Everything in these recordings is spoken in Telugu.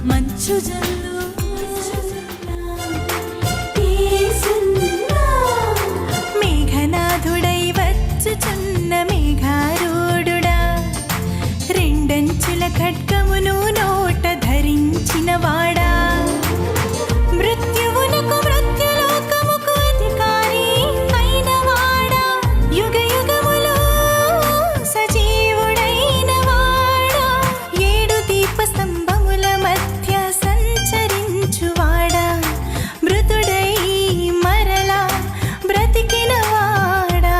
మంచు జల్లు మేఘనాథుడై వచ్చుచున్న మేఘారూఢుడా, రెండంచుల ఖడ్గమును నోట ధరించిన వాడా, మృత్యువునకు మృత్యులోకముకు అధికారి అయిన వాడా, యుగ యుగములో సజీవుడైన వాడా, ఏడు దీప స్తంభముల మధ్య సంచరించువాడా, మృతుడై మరలా బ్రతికిన వాడా,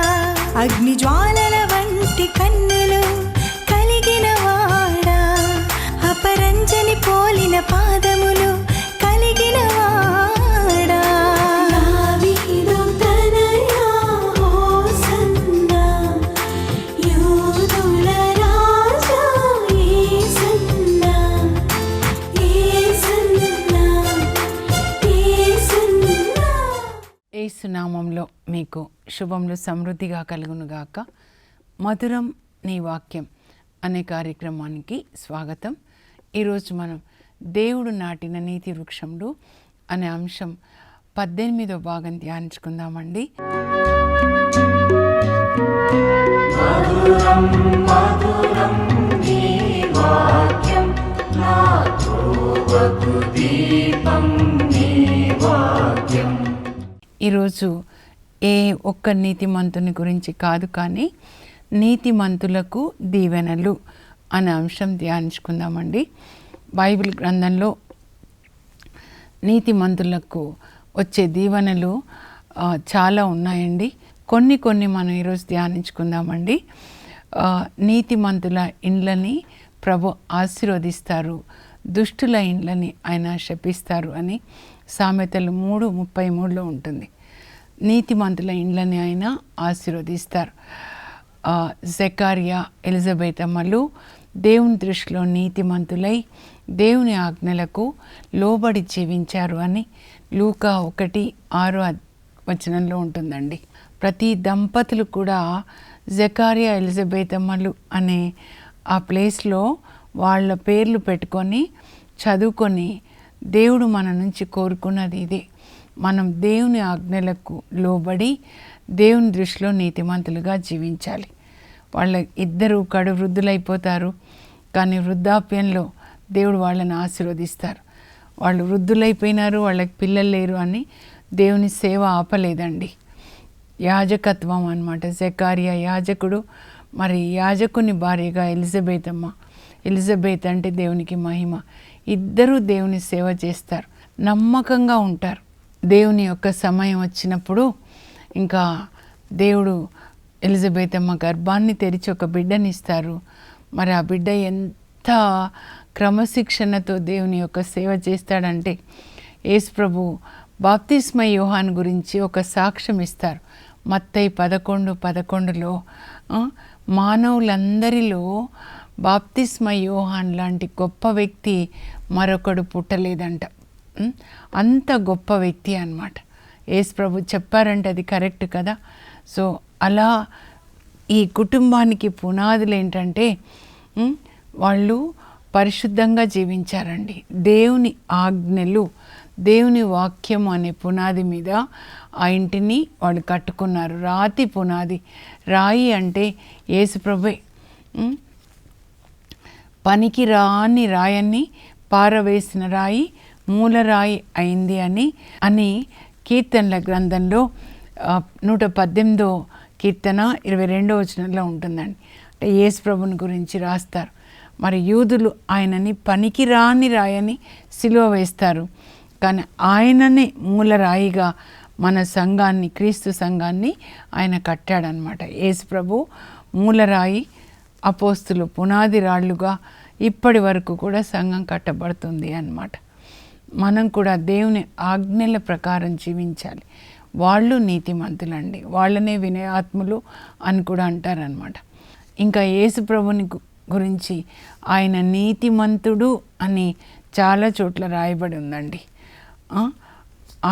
అగ్ని జ్వాలల వంటి కన్నులు కలిగిన వాడా, అపరంజని పోలిన పాదములు కలిగిన వాడా, దావీదు తనయా హోసన్నా, యూదుల రాజా యేసన్నా, యేసన్నా, యేసన్నా. యేసు నామంలో మీకు శుభములు సమృద్ధిగా కలుగునుగాక. మధురం నీ వాక్యం అనే కార్యక్రమానికి స్వాగతం. ఈరోజు మనం దేవుడు నాటిన నీతి వృక్షంలో అనే అంశం 18వ భాగం ధ్యానించుకుందామండి. ఈరోజు ఏ ఒక్క నీతిమంతుని గురించి కాదు, కానీ నీతిమంతులకు దీవెనలు అనే అంశం ధ్యానించుకుందామండి. బైబిల్ గ్రంథంలో నీతిమంతులకు వచ్చే దీవెనలు చాలా ఉన్నాయండి. కొన్ని మనం ఈరోజు ధ్యానించుకుందామండి. నీతిమంతుల ఇండ్లని ప్రభు ఆశీర్వదిస్తారు, దుష్టుల ఇండ్లని ఆయన శపిస్తారు అని సామెతలు 3:33లో ఉంటుంది. నీతిమంతుల ఇండ్లని ఆయన ఆశీర్వదిస్తారు. జకర్యా, ఎలిజబెత్ అమ్మలు దేవుని దృష్టిలో నీతిమంతులై దేవుని ఆజ్ఞలకు లోబడి జీవించారు అని లూకా 1:6 ఉంటుందండి. ప్రతి దంపతులు కూడా జకర్యా, ఎలిజబెత్ అమ్మలు అనే ఆ ప్లేస్లో వాళ్ళ పేర్లు పెట్టుకొని చదువుకొని, దేవుడు మన నుంచి కోరుకున్నది ఇదే, మనం దేవుని ఆజ్ఞలకు లోబడి దేవుని దృష్టిలో నీతిమంతులుగా జీవించాలి. వాళ్ళ ఇద్దరు కడు వృద్ధులైపోతారు, కానీ వృద్ధాప్యంలో దేవుడు వాళ్ళని ఆశీర్వదిస్తారు. వాళ్ళు వృద్ధులైపోయినారు, వాళ్ళకి పిల్లలు లేరు అని దేవుని సేవ ఆపలేదండి. యాజకత్వం అన్నమాట. జకర్యా యాజకుడు, మరి యాజకుని భార్యగా ఎలిజబెత్ అమ్మ. ఎలిజబెత్ అంటే దేవునికి మహిమ. ఇద్దరూ దేవుని సేవ చేస్తారు, నమ్మకంగా ఉంటారు. దేవుని యొక్క సమయం వచ్చినప్పుడు ఇంకా దేవుడు ఎలిజబెత్ అమ్మ గర్భాన్ని తెరిచి ఒక బిడ్డని ఇస్తారు. మరి ఆ బిడ్డ ఎంత క్రమశిక్షణతో దేవుని యొక్క సేవ చేస్తాడంటే, యేసు ప్రభు బాప్తిస్మ యోహాను గురించి ఒక సాక్ష్యం ఇస్తారు. మత్తయి 11:11లో మానవులందరిలో బాప్తిస్మ యోహాన్ లాంటి గొప్ప వ్యక్తి మరొకడు పుట్టలేదంట. అంత గొప్ప వ్యక్తి అన్నమాట. యేసు ప్రభు చెప్పారంటే అది కరెక్ట్ కదా. సో అలా ఈ కుటుంబానికి పునాదులు ఏంటంటే వాళ్ళు పరిశుద్ధంగా జీవించారండి. దేవుని ఆజ్ఞలు, దేవుని వాక్యం అనే పునాది మీద ఆ ఇంటిని వాళ్ళు కట్టుకున్నారు. రాతి పునాది. రాయి అంటే యేసు ప్రభువే. పనికి రాని రాయన్ని పారవేసిన రాయి మూలరాయి అయింది అని కీర్తనల గ్రంథంలో 118వ కీర్తన 22వ వచనంలో ఉంటుందండి. అంటే యేసు ప్రభుని గురించి రాస్తారు. మరి యూదులు ఆయనని పనికి రాని రాయని సిలువ వేస్తారు, కానీ ఆయననే మూలరాయిగా మన సంఘాన్ని, క్రీస్తు సంఘాన్ని ఆయన కట్టాడనమాట. యేసు ప్రభు మూలరాయి, అపోస్తులు పునాది రాళ్ళుగా ఇప్పటి వరకు కూడా సంఘం కట్టబడుతుంది అన్నమాట. మనం కూడా దేవుని ఆజ్ఞల ప్రకారం జీవించాలి. వాళ్ళు నీతిమంతులండి, వాళ్ళనే వినయాత్ములు అని కూడా అంటారనమాట. ఇంకా యేసు ప్రభుని గురించి ఆయన నీతిమంతుడు అని చాలా చోట్ల రాయబడి ఉందండి.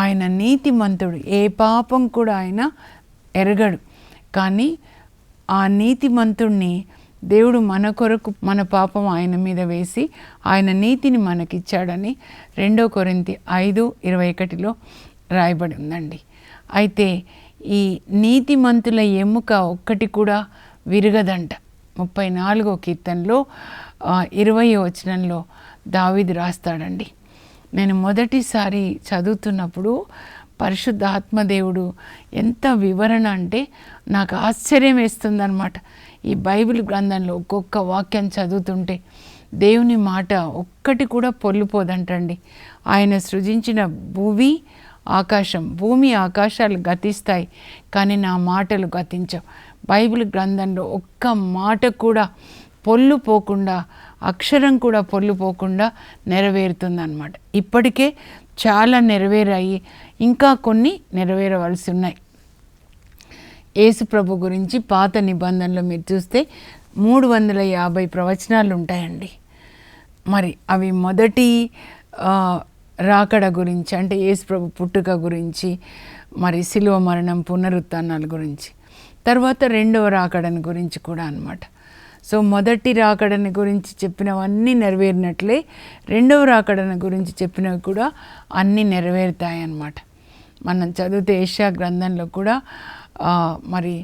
ఆయన నీతిమంతుడు, ఏ పాపం కూడా ఆయన ఎరగడు. కానీ ఆ నీతిమంతుడిని దేవుడు మన కొరకు మన పాపం ఆయన మీద వేసి ఆయన నీతిని మనకిచ్చాడని 2 కొరింథీ 5:21 రాయబడి ఉందండి. అయితే ఈ నీతిమంతుల ఎముక ఒక్కటి కూడా విరగదంట. 34వ కీర్తనలో 20వ వచనంలో దావీదు రాస్తాడండి. నేను మొదటిసారి చదువుతున్నప్పుడు పరిశుద్ధ ఆత్మదేవుడు ఎంత వివరణ అంటే నాకు ఆశ్చర్యం వేస్తుందన్నమాట. ఈ బైబిల్ గ్రంథంలో ఒక్కొక్క వాక్యం చదువుతుంటే దేవుని మాట ఒక్కటి కూడా పొల్లిపోదంటండి. ఆయన సృజించిన భూమి ఆకాశాలు గతిస్తాయి, కానీ నా మాటలు గతించవు. బైబిల్ గ్రంథంలో ఒక్క మాట కూడా పొల్లు పోకుండా, అక్షరం కూడా పొల్లు పోకుండా నెరవేరుతుందన్నమాట. ఇప్పటికే చాలా నెరవేరాయి, ఇంకా కొన్ని నెరవేరవలసి ఉన్నాయి. యేసు ప్రభు గురించి పాత నిబంధనలో మీరు చూస్తే 350 ప్రవచనాలు ఉంటాయండి. మరి అవి మొదటి రాకడ గురించి, అంటే యేసు ప్రభు పుట్టుక గురించి, మరి శిలువ మరణం, పునరుత్థానాల గురించి, తర్వాత 2వ రాకడని గురించి కూడా అన్నమాట. సో మొదటి రాకడని గురించి చెప్పినవన్నీ నెరవేరినట్లే 2వ రాకడని గురించి చెప్పినవి కూడా అన్నీ నెరవేరుతాయి అన్నమాట. మనం చదివితే యెషయా గ్రంథంలో కూడా మరి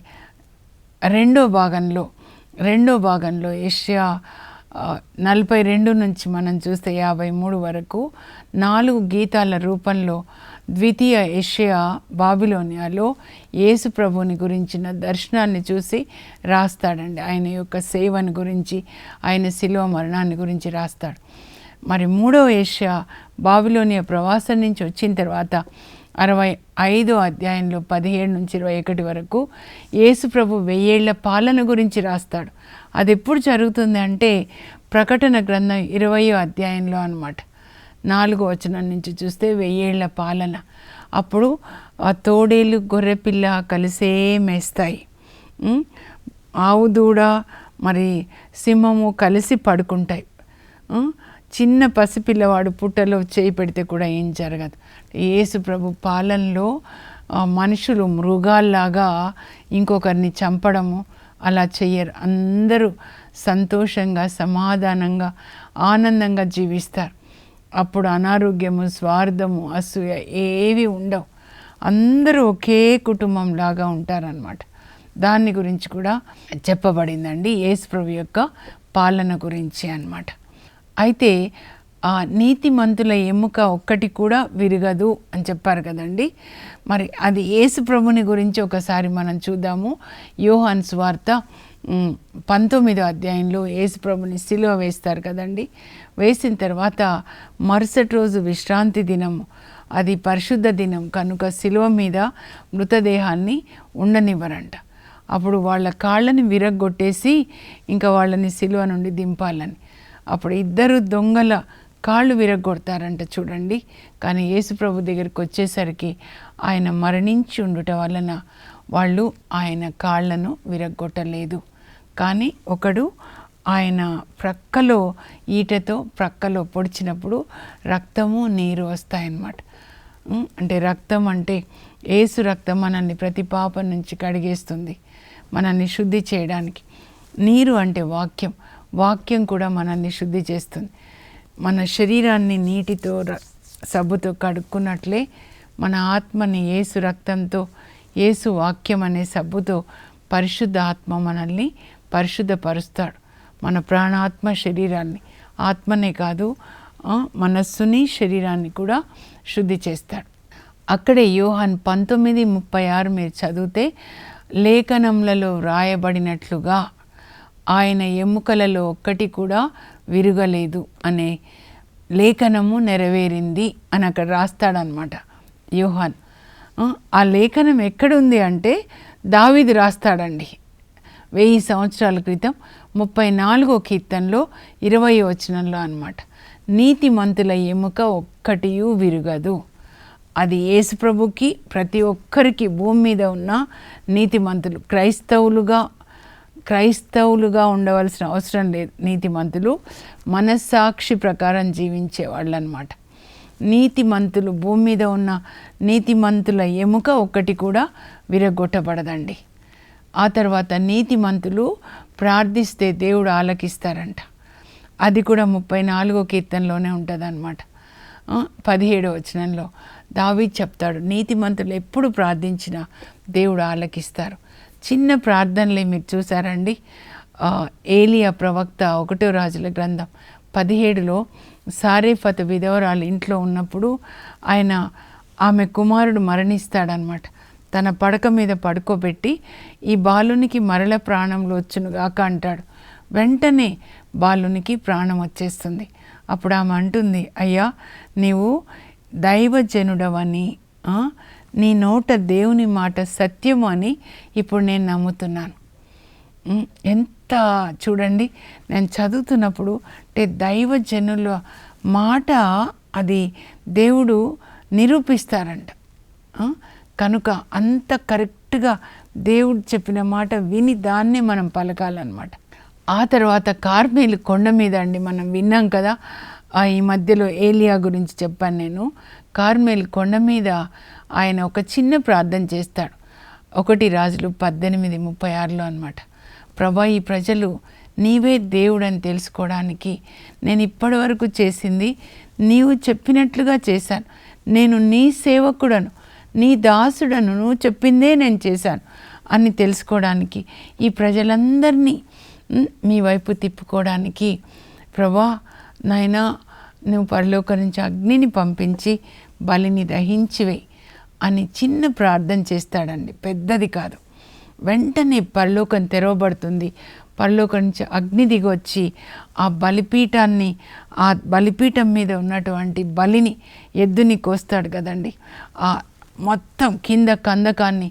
రెండో భాగంలో యెషయా 42 నుంచి మనం చూస్తే 53 వరకు 4 గీతాల రూపంలో ద్వితీయ యెషయా బాబిలోనియాలో యేసు ప్రభుని గురించిన దర్శనాన్ని చూసి రాస్తాడండి. ఆయన యొక్క సేవని గురించి, ఆయన శిలువ మరణాన్ని గురించి రాస్తాడు. మరి 3వ యెషయా బాబిలోనియా ప్రవాసం నుంచి వచ్చిన తర్వాత 65వ అధ్యాయంలో 17 నుంచి 21 వరకు యేసు ప్రభు 1000 ఏళ్ల పాలన గురించి రాస్తాడు. అది ఎప్పుడు జరుగుతుంది అంటే ప్రకటన గ్రంథం 20వ అధ్యాయంలో అన్నమాట. 4వ వచనం నుంచి చూస్తే 1000 ఏళ్ల పాలన. అప్పుడు ఆ తోడేలు గొర్రెపిల్ల కలిసే మేస్తాయి, ఆవు దూడ మరి సింహము కలిసి పడుకుంటాయి. చిన్న పసిపిల్లవాడు పుట్టలో చేయి పెడితే కూడా ఏం జరగదు. యేసు ప్రభు పాలనలో మనుషులు మృగాల్లాగా ఇంకొకరిని చంపడము అలా చెయ్యరు. అందరూ సంతోషంగా, సమాధానంగా, ఆనందంగా జీవిస్తారు. అప్పుడు అనారోగ్యము, స్వార్థము, అసూయ ఏవి ఉండవు. అందరూ ఒకే కుటుంబం లాగా ఉంటారన్నమాట. దాని గురించి కూడా చెప్పబడిందండి యేసు ప్రభు యొక్క పాలన గురించి అన్నమాట. అయితే ఆ నీతిమంతుల ఎముక ఒక్కటి కూడా విరగదు అని చెప్పారు కదండి. మరి అది యేసు ప్రభుని గురించి ఒకసారి మనం చూద్దాము. యోహాను సువార్త 19వ అధ్యాయంలో యేసు ప్రభుని సిలువ వేస్తారు కదండి. వేసిన తర్వాత మరుసటి రోజు విశ్రాంతి దినము, అది పరిశుద్ధ దినం కనుక సిలువ మీద మృతదేహాన్ని ఉండనివ్వరంట. అప్పుడు వాళ్ళ కాళ్ళని విరగ్గొట్టేసి ఇంకా వాళ్ళని సిలువ నుండి దింపాలని. అప్పుడు 2 దొంగల కాళ్ళు విరగొడతారంట చూడండి. కానీ యేసు ప్రభు దగ్గరికి వచ్చేసరికి ఆయన మరణించి ఉండుట వలన వాళ్ళు ఆయన కాళ్ళను విరగొట్టలేదు. కానీ ఒకడు ఆయన ప్రక్కలో ఈటతో ప్రక్కలో పొడిచినప్పుడు రక్తము నీరు వస్తాయన్నమాట. అంటే రక్తం అంటే యేసు రక్తం మనల్ని ప్రతి పాపం నుంచి కడిగేస్తుంది, మనల్ని శుద్ధి చేయడానికి. నీరు అంటే వాక్యం కూడా మనల్ని శుద్ధి చేస్తుంది. మన శరీరాన్ని నీటితో సబ్బుతో కడుక్కున్నట్లే మన ఆత్మని యేసు రక్తంతో, యేసు వాక్యం అనే సబ్బుతో పరిశుద్ధ ఆత్మ మనల్ని పరిశుద్ధపరుస్తాడు. మన ప్రాణాత్మ శరీరాన్ని, ఆత్మనే కాదు మనస్సుని, శరీరాన్ని కూడా శుద్ధి చేస్తాడు. అక్కడే యోహాను 19:36 మీరు చదివితే లేఖనములలో వ్రాయబడినట్లుగా ఆయన ఎముకలలో ఒక్కటి కూడా విరగలేదు అనే లేఖనము నెరవేరింది అని అక్కడ రాస్తాడనమాట యోహాన్. ఆ లేఖనం ఎక్కడుంది అంటే దావీదు రాస్తాడండి 1000 సంవత్సరాల క్రితం 34వ కీర్తనలో 20వ వచనంలో అన్నమాట. నీతిమంతుల ఎముక ఒక్కటియూ విరగదు. అది యేసు ప్రభుకి, ప్రతి ఒక్కరికి భూమి మీద ఉన్న నీతిమంతులు, క్రైస్తవులుగా ఉండవలసిన అవసరం లేదు. నీతిమంతులు మనస్సాక్షి ప్రకారం జీవించే వాళ్ళు అన్నమాట. నీతిమంతులు, భూమి మీద ఉన్న నీతిమంతుల ఎముక ఒక్కటి కూడా విరగొట్టబడదండి. ఆ తర్వాత నీతిమంతులు ప్రార్థిస్తే దేవుడు ఆలకిస్తారంట. అది కూడా 34వ కీర్తనలోనే ఉంటుందన్నమాట. 17వ వచనంలో దావీదు చెప్తాడు, నీతిమంతులు ఎప్పుడు ప్రార్థించినా దేవుడు ఆలకిస్తారు. చిన్న ప్రార్థనలే మీరు చూసారండి. ఏలియా ప్రవక్త 1వ రాజుల గ్రంథం 17లో సారేఫతు విధవరాలు ఇంట్లో ఉన్నప్పుడు ఆమె కుమారుడు మరణిస్తాడనమాట. తన పడక మీద పడుకోబెట్టి ఈ బాలునికి మరల ప్రాణంలో వచ్చునుగాక అంటాడు. వెంటనే బాలునికి ప్రాణం వచ్చేస్తుంది. అప్పుడు ఆమె అంటుంది, అయ్యా నీవు దైవజనుడవని, నీ నోట దేవుని మాట సత్యము అని ఇప్పుడు నేను నమ్ముతున్నాను. ఎంత చూడండి, నేను చదువుతున్నప్పుడు దైవజనుల మాట అది దేవుడు నిరూపిస్తారంట. కనుక అంత కరెక్ట్గా దేవుడు చెప్పిన మాట విని దాన్నే మనం పలకాలన్నమాట. ఆ తర్వాత కార్మెలు కొండ మీద అండి, మనం విన్నాం కదా, ఈ మధ్యలో ఏలియా గురించి చెప్పాను నేను. కార్మెలు కొండ మీద ఆయన ఒక చిన్న ప్రార్థన చేస్తాడు. 1 రాజులు 18:36లో అనమాట. ప్రభా, ఈ ప్రజలు నీవే దేవుడని తెలుసుకోవడానికి నేను ఇప్పటి వరకు చేసింది నీవు చెప్పినట్లుగా చేశాను. నేను నీ సేవకుడను, నీ దాసుడను, నువ్వు చెప్పిందే నేను చేశాను అని తెలుసుకోవడానికి, ఈ ప్రజలందరినీ మీ వైపు తిప్పుకోవడానికి ప్రభా నాయనా నువ్వు పరలోకం నుంచి అగ్నిని పంపించి బలిని దహించివే అని చిన్న ప్రార్థన చేస్తాడండి, పెద్దది కాదు. వెంటనే పరలోకం తెరవబడుతుంది. పరలోకం నుంచి అగ్ని దిగొచ్చి ఆ బలిపీఠాన్ని, ఆ బలిపీఠం మీద ఉన్నటువంటి బలిని, ఎద్దుని కోస్తాడు కదండి, ఆ మొత్తం కింద కందకాన్ని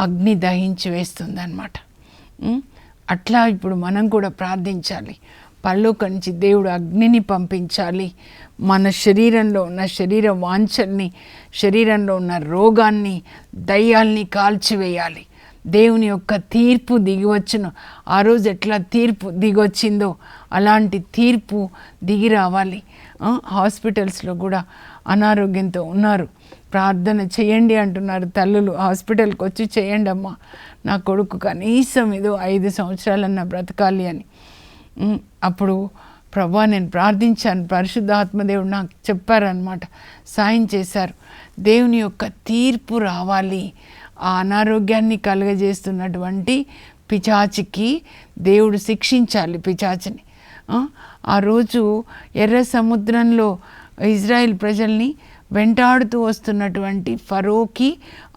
అగ్ని దహించి వేస్తుంది అన్నమాట. అట్లా ఇప్పుడు మనం కూడా ప్రార్థించాలి. పరలోకం నుంచి దేవుడు అగ్నిని పంపించాలి. మన శరీరంలో ఉన్న శరీర వాంఛల్ని, శరీరంలో ఉన్న రోగాన్ని, దయ్యాల్ని కాల్చివేయాలి. దేవుని యొక్క తీర్పు దిగివచ్చును. ఆ రోజు ఎట్లా తీర్పు దిగొచ్చిందో అలాంటి తీర్పు దిగి రావాలి. హాస్పిటల్స్లో కూడా అనారోగ్యంతో ఉన్నారు, ప్రార్థన చేయండి అంటున్నారు తల్లులు. హాస్పిటల్కి వచ్చి చేయండి అమ్మా, నా కొడుకు కనీసం ఏదో 5 సంవత్సరాలన్నా బ్రతకాలి అని. అప్పుడు ప్రభా నేను ప్రార్థించాను, పరిశుద్ధాత్మదేవుడు నాకు చెప్పారనమాట, సాయం చేశారు. దేవుని యొక్క తీర్పు రావాలి. ఆ అనారోగ్యాన్ని కలుగజేస్తున్నటువంటి పిశాచికి దేవుడు శిక్షించాలి పిశాచిని. ఆ రోజు ఎర్ర సముద్రంలో ఇజ్రాయెల్ ప్రజల్ని వెంటాడుతూ వస్తున్నటువంటి ఫరోకి,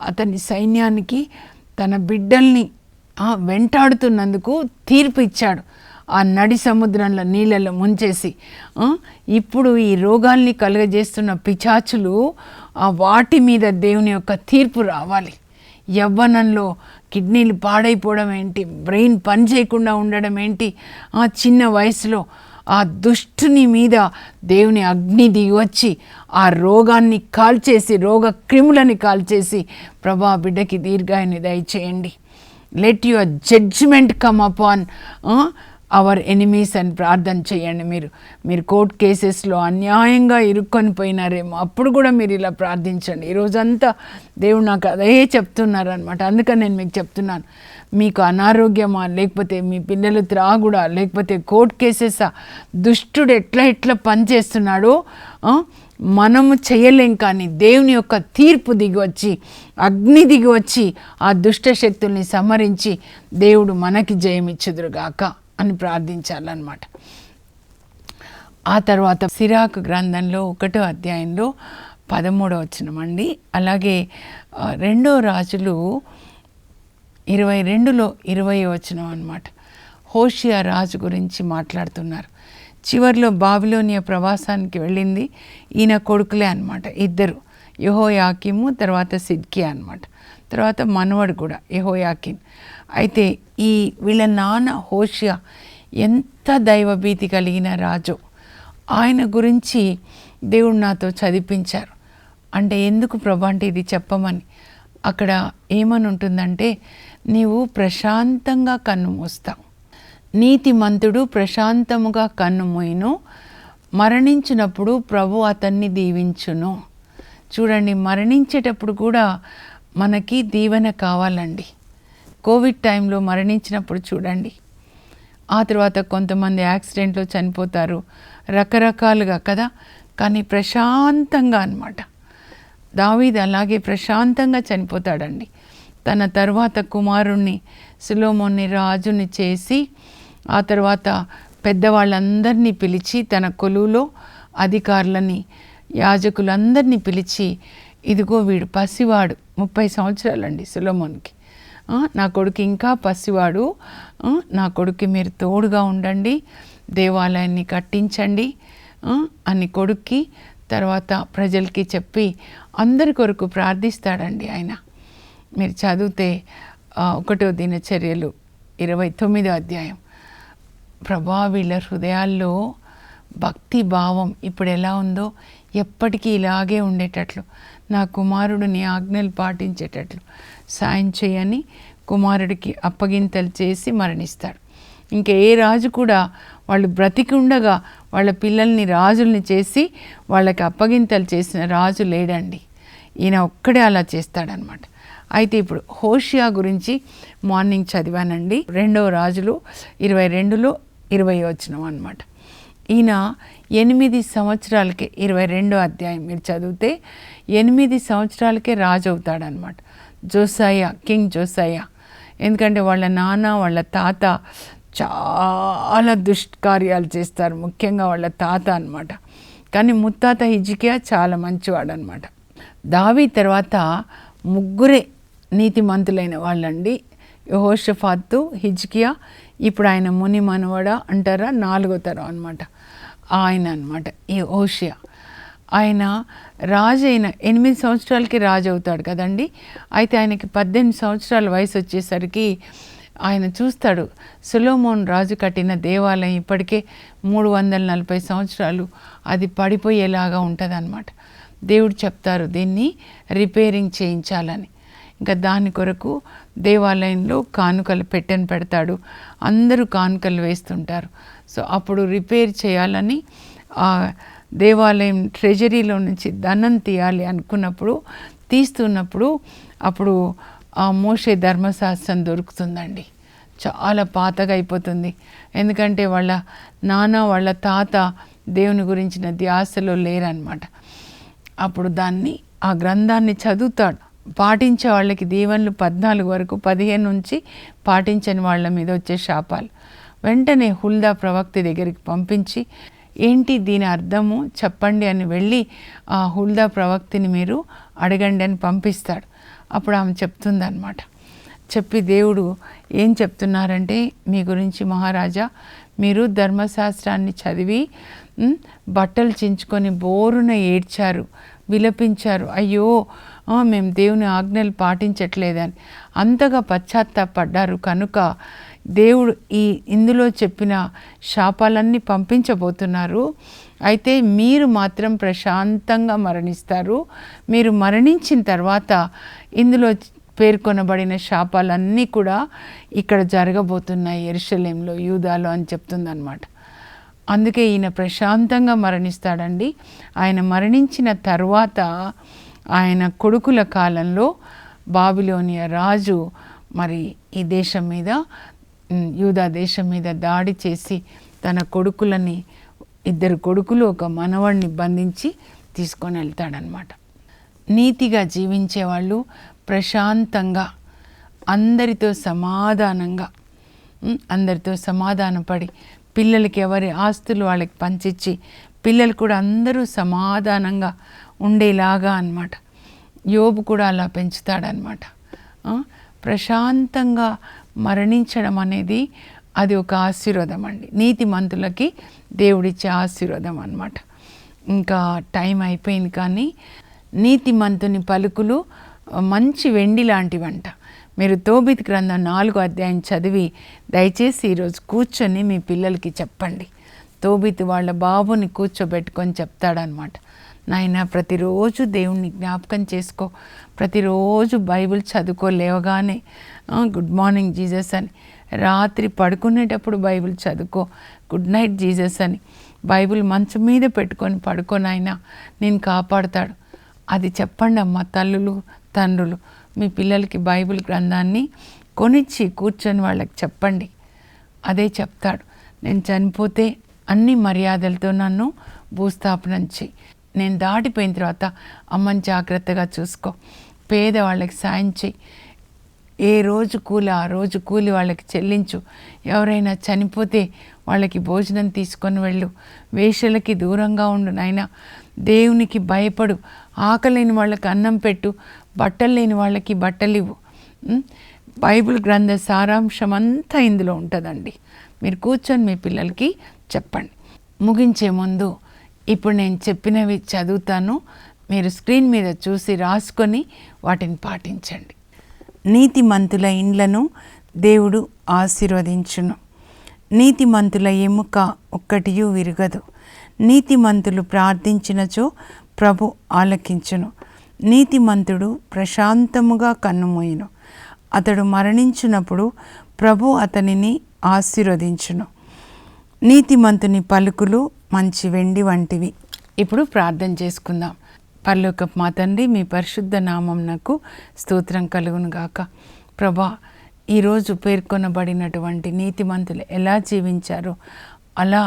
అతని సైన్యానికి, తన బిడ్డల్ని వెంటాడుతున్నందుకు తీర్పు ఇచ్చాడు. ఆ నడి సముద్రంలో నీళ్ళలో ముంచేసి. ఇప్పుడు ఈ రోగాల్ని కలుగజేస్తున్న పిశాచులు వాటి మీద దేవుని యొక్క తీర్పు రావాలి. యవ్వనంలో కిడ్నీలు పాడైపోవడం ఏంటి, బ్రెయిన్ పని చేయకుండా ఉండడం ఏంటి, చిన్న వయసులో ఆ దుష్టుని మీద దేవుని అగ్ని దిగివచ్చి ఆ రోగాన్ని కాల్చేసి, రోగ క్రిములని కాల్చేసి, ప్రభా బిడ్డకి దీర్ఘాయుని దయచేయండి. Let your judgement come upon our enemies అని ప్రార్థన చేయండి. మీరు కోర్ట్ కేసెస్లో అన్యాయంగా ఇరుక్కొని పోయినారేమో, అప్పుడు కూడా మీరు ఇలా ప్రార్థించండి. ఈరోజంతా దేవుడు నాకు అదే చెప్తున్నారనమాట. అందుకని నేను మీకు చెప్తున్నాను, మీకు అనారోగ్యమా, లేకపోతే మీ పిల్లలు త్రాగుడా, లేకపోతే కోర్ట్ కేసెసా, దుష్టుడు ఎట్లా పనిచేస్తున్నాడో మనము చేయలేం. కానీ దేవుని యొక్క తీర్పు దిగివచ్చి, అగ్ని దిగివచ్చి ఆ దుష్ట శక్తుల్ని సంహరించి దేవుడు మనకి జయమిచ్చుదురుగాక అని ప్రార్థించాలన్నమాట. ఆ తర్వాత సిరాకు గ్రంథంలో 1వ అధ్యాయంలో 13వ వచనం అండి. అలాగే 2వ రాజులు 22లో 20వ వచనం అన్నమాట. హోషియా రాజు గురించి మాట్లాడుతున్నారు. చివరిలో బాబిలోనియా ప్రవాసానికి వెళ్ళింది ఈయన కొడుకులే అనమాట, ఇద్దరు, యెహోయాకీము తర్వాత సిద్కియా అనమాట. తర్వాత మనవడు కూడా యెహోయాకీన్. అయితే వీళ్ళ నాన్న హోషియా ఎంత దైవభీతి కలిగిన రాజు. ఆయన గురించి దేవుడు నాతో చదివించారు. అంటే ఎందుకు ప్రభా అంటే ఇది చెప్పమని. అక్కడ ఏమని ఉంటుందంటే, నీవు ప్రశాంతంగా కన్ను మూస్తావు, నీతిమంతుడు ప్రశాంతముగా కన్ను మూయును, మరణించినప్పుడు ప్రభు అతన్ని దీవించును. చూడండి, మరణించేటప్పుడు కూడా మనకి దీవెన కావాలండి. కోవిడ్ టైంలో మరణించినప్పుడు చూడండి, ఆ తర్వాత కొంతమంది యాక్సిడెంట్లో చనిపోతారు, రకరకాలుగా కదా. కానీ ప్రశాంతంగా అన్నమాట. దావీదు అలాగే ప్రశాంతంగా చనిపోతాడండి. తన తర్వాత కుమారుణ్ణి సొలొమోన్ని రాజుని చేసి ఆ తర్వాత పెద్దవాళ్ళందరినీ పిలిచి తన కొలువులో అధికారులని యాజకులందరినీ పిలిచి, ఇదిగో వీడు పసివాడు, 30 సంవత్సరాలండి సొలొమోన్కి. నా కొడుకు ఇంకా పసివాడు, నా కొడుకు మీరు తోడుగా ఉండండి, దేవాలయాన్ని కట్టించండి అని కొడుక్కి తర్వాత ప్రజలకి చెప్పి అందరి కొరకు ప్రార్థిస్తాడండి ఆయన. మీరు చదివితే 1వ దినచర్యలు 29వ అధ్యాయం. ప్రభా వీళ్ళ హృదయాల్లో భక్తి భావం ఇప్పుడు ఎలా ఉందో ఎప్పటికీ ఇలాగే ఉండేటట్లు, నా కుమారుడు నీ ఆజ్ఞలు పాటించేటట్లు సాయం చేయని కుమారుడికి అప్పగింతలు చేసి మరణిస్తాడు. ఇంకా ఏ రాజు కూడా వాళ్ళు బ్రతికి ఉండగా వాళ్ళ పిల్లల్ని రాజుల్ని చేసి వాళ్ళకి అప్పగింతలు చేసిన రాజు లేడండి. ఈయన ఒక్కడే అలా చేస్తాడనమాట. అయితే ఇప్పుడు హోషియా గురించి మార్నింగ్ చదివానండి. 2వ రాజులు 22లో 20 వచనం అనమాట. ఈయన 8 సంవత్సరాలకే 22వ అధ్యాయం మీరు చదివితే 8 సంవత్సరాలకే రాజు అవుతాడనమాట. కింగ్ జోసయ్య. ఎందుకంటే వాళ్ళ నాన్న వాళ్ళ తాత చాలా దుష్కార్యాలు చేస్తారు, ముఖ్యంగా వాళ్ళ తాత అనమాట. కానీ ముత్తాత హిజ్కియా చాలా మంచివాడు అనమాట. దావీదు తర్వాత 3 నీతిమంతులైన వాళ్ళండి, యెహోషాఫాతు, హిజ్కియా, ఇప్పుడు ఆయన ముని మనవడ అంటారా, 4వ తరం అనమాట ఆయన అనమాట ఈ హోషియా. ఆయన రాజు అయిన 8 సంవత్సరాలకి రాజు అవుతాడు కదండి. అయితే ఆయనకి 18 సంవత్సరాల వయసు వచ్చేసరికి ఆయన చూస్తాడు సొలొమోన్ రాజు కట్టిన దేవాలయం ఇప్పటికే 340 సంవత్సరాలు అది పడిపోయేలాగా ఉంటుంది అన్నమాట. దేవుడు చెప్తారు దీన్ని రిపేరింగ్ చేయించాలని. ఇంకా దాని కొరకు దేవాలయంలో కానుకలు పెడతాడు. అందరూ కానుకలు వేస్తుంటారు. సో అప్పుడు రిపేర్ చేయాలని ఆ దేవాలయం ట్రెజరీలో నుంచి ధనం తీయాలి అనుకున్నప్పుడు తీస్తున్నప్పుడు అప్పుడు ఆ మోషే ధర్మశాస్త్రం దొరుకుతుందండి. చాలా పాతగా అయిపోతుంది. ఎందుకంటే వాళ్ళ నాన్న వాళ్ళ తాత దేవుని గురించిన ధ్యాసలో లేరనమాట. అప్పుడు ఆ గ్రంథాన్ని చదువుతాడు. పాటించే వాళ్ళకి దీవెనలు 14 వరకు, 15 నుంచి పాటించని వాళ్ళ మీద వచ్చే శాపాలు. వెంటనే హుల్దా ప్రవక్త దగ్గరికి పంపించి ఏంటి దీని అర్థము చెప్పండి అని వెళ్ళి ఆ హుల్దా ప్రవక్తిని మీరు అడగండి అని పంపిస్తాడు. అప్పుడు ఆమె చెప్తుందన్నమాట. చెప్పి దేవుడు ఏం చెప్తున్నారంటే, మీ గురించి మహారాజా మీరు ధర్మశాస్త్రాన్ని చదివి బట్టలు చించుకొని బోరున ఏడ్చారు, విలపించారు, అయ్యో మేము దేవుని ఆజ్ఞలు పాటించట్లేదని అంతగా పశ్చాత్తాపడ్డారు. కనుక దేవుడు ఇందులో చెప్పిన శాపాలన్నీ పంపించబోతున్నారు. అయితే మీరు మాత్రం ప్రశాంతంగా మరణిస్తారు. మీరు మరణించిన తర్వాత ఇందులో పేర్కొనబడిన శాపాలన్నీ కూడా ఇక్కడ జరగబోతున్నాయి యెరూషలేంలో, యూదాలో అని చెప్తుందన్నమాట. అందుకే ఈయన ప్రశాంతంగా మరణిస్తాడండి. ఆయన మరణించిన తర్వాత ఆయన కొడుకుల కాలంలో బాబిలోనియా రాజు మరి ఈ దేశం మీద, యూదా దేశం మీద దాడి చేసి తన కొడుకులని, 2 కొడుకులు ఒక మనవడిని బంధించి తీసుకొని వెళ్తాడనమాట. నీతిగా జీవించేవాళ్ళు ప్రశాంతంగా అందరితో సమాధానపడి పిల్లలకి ఎవరి ఆస్తులు వాళ్ళకి పంచిచ్చి పిల్లలు కూడా అందరూ సమాధానంగా ఉండేలాగా అన్నమాట. యోబు కూడా అలా పెంచుతాడనమాట. ప్రశాంతంగా మరణించడం అనేది అది ఒక ఆశీర్వాదం అండి. నీతిమంతులకి దేవుడిచ్చే ఆశీర్వాదం అన్నమాట. ఇంకా టైం అయిపోయింది, కానీ నీతిమంతుని పలుకులు మంచి వెండి లాంటివంట. మీరు తోబితు గ్రంథం 4వ అధ్యాయం చదివి దయచేసి ఈరోజు కూర్చొని మీ పిల్లలకి చెప్పండి. తోబితు వాళ్ళ బాబుని కూర్చోబెట్టుకొని చెప్తాడనమాట, నాయన ప్రతిరోజు దేవుణ్ణి జ్ఞాపకం చేసుకో, ప్రతిరోజు బైబిల్ చదువుకో, లేవగానే గుడ్ మార్నింగ్ జీసస్ అని, రాత్రి పడుకునేటప్పుడు బైబిల్ చదువుకో, గుడ్ నైట్ జీసస్ అని, బైబిల్ మంచం మీద పెట్టుకొని పడుకోనైనా నేను కాపాడుతాడు. అది చెప్పండి అమ్మ, తల్లులు తండ్రులు మీ పిల్లలకి బైబిల్ గ్రంథాన్ని కొనిచ్చి కూర్చొని వాళ్ళకి చెప్పండి. అదే చెప్తాడు, నేను చనిపోతే అన్ని మర్యాదలతో నన్ను భూస్థాపనం చేయి, నేను దాటిపోయిన తర్వాత అమ్మని జాగ్రత్తగా చూసుకో, పేదవాళ్ళకి సాయం చేయి, ఏ రోజు కూలి ఆ రోజు కూలి వాళ్ళకి చెల్లించు, ఎవరైనా చనిపోతే వాళ్ళకి భోజనం తీసుకొని వెళ్ళు, వేషలకి దూరంగా ఉండు నాయనా, దేవునికి భయపడు, ఆకలేని వాళ్ళకి అన్నం పెట్టు, బట్టలు లేని వాళ్ళకి బట్టలు ఇవ్వు. బైబిల్ గ్రంథ సారాంశం అంతా ఇందులో ఉంటుందండి. మీరు కూర్చొని మీ పిల్లలకి చెప్పండి. ముగించే ముందు ఇప్పుడు నేను చెప్పినవి చదువుతాను, మీరు స్క్రీన్ మీద చూసి రాసుకొని వాటిని పాటించండి. నీతిమంతుల ఇండ్లను దేవుడు ఆశీర్వదించును, నీతిమంతుల ఎముక ఒక్కటియు విరగదు, నీతిమంతులు ప్రార్థించినచో ప్రభు ఆలకించును, నీతిమంతుడు ప్రశాంతముగా కన్నుమూయును, అతడు మరణించినప్పుడు ప్రభు అతనిని ఆశీర్వదించును, నీతిమంతుని పలుకులు మంచి వెండి వంటివి. ఇప్పుడు ప్రార్థన చేసుకుందాం. పరలోకపు మా తండ్రి, మీ పరిశుద్ధ నామమునకు స్తోత్రం కలుగును గాక. ప్రభా, ఈరోజు పేర్కొనబడినటువంటి నీతిమంతులు ఎలా జీవించారో అలా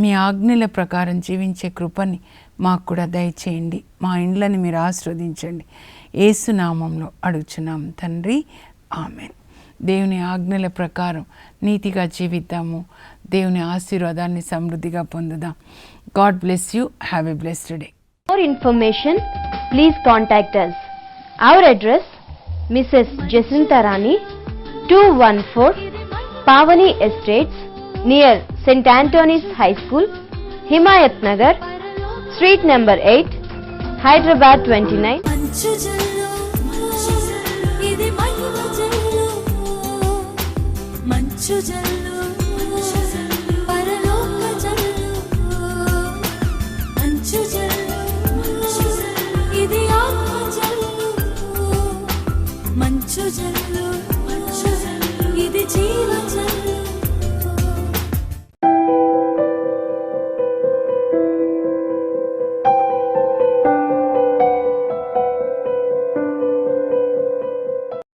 మీ ఆజ్ఞల ప్రకారం జీవించే కృపని మాకు కూడా దయచేయండి. మా ఇండ్లని మీరు ఆశీర్వదించండి. యేసు నామంలో అడుగుచున్నాం తండ్రి, ఆమెన్. దేవుని ఆజ్ఞల ప్రకారం నీతిగా జీవిద్దాము, దేవుని ఆశీర్వాదాన్ని సమృద్ధిగా పొందుదాం. God bless you. Have a blessed day. For information, please contact us. Our address, Mrs. Jacinta Rani, 214 Pavani Estates, near St. Anthony's High School, Himayat Nagar, Street number 8, Hyderabad 29. మంచు జల్లు, ఇది మహిమ జల్లు, మంచు జల్లు.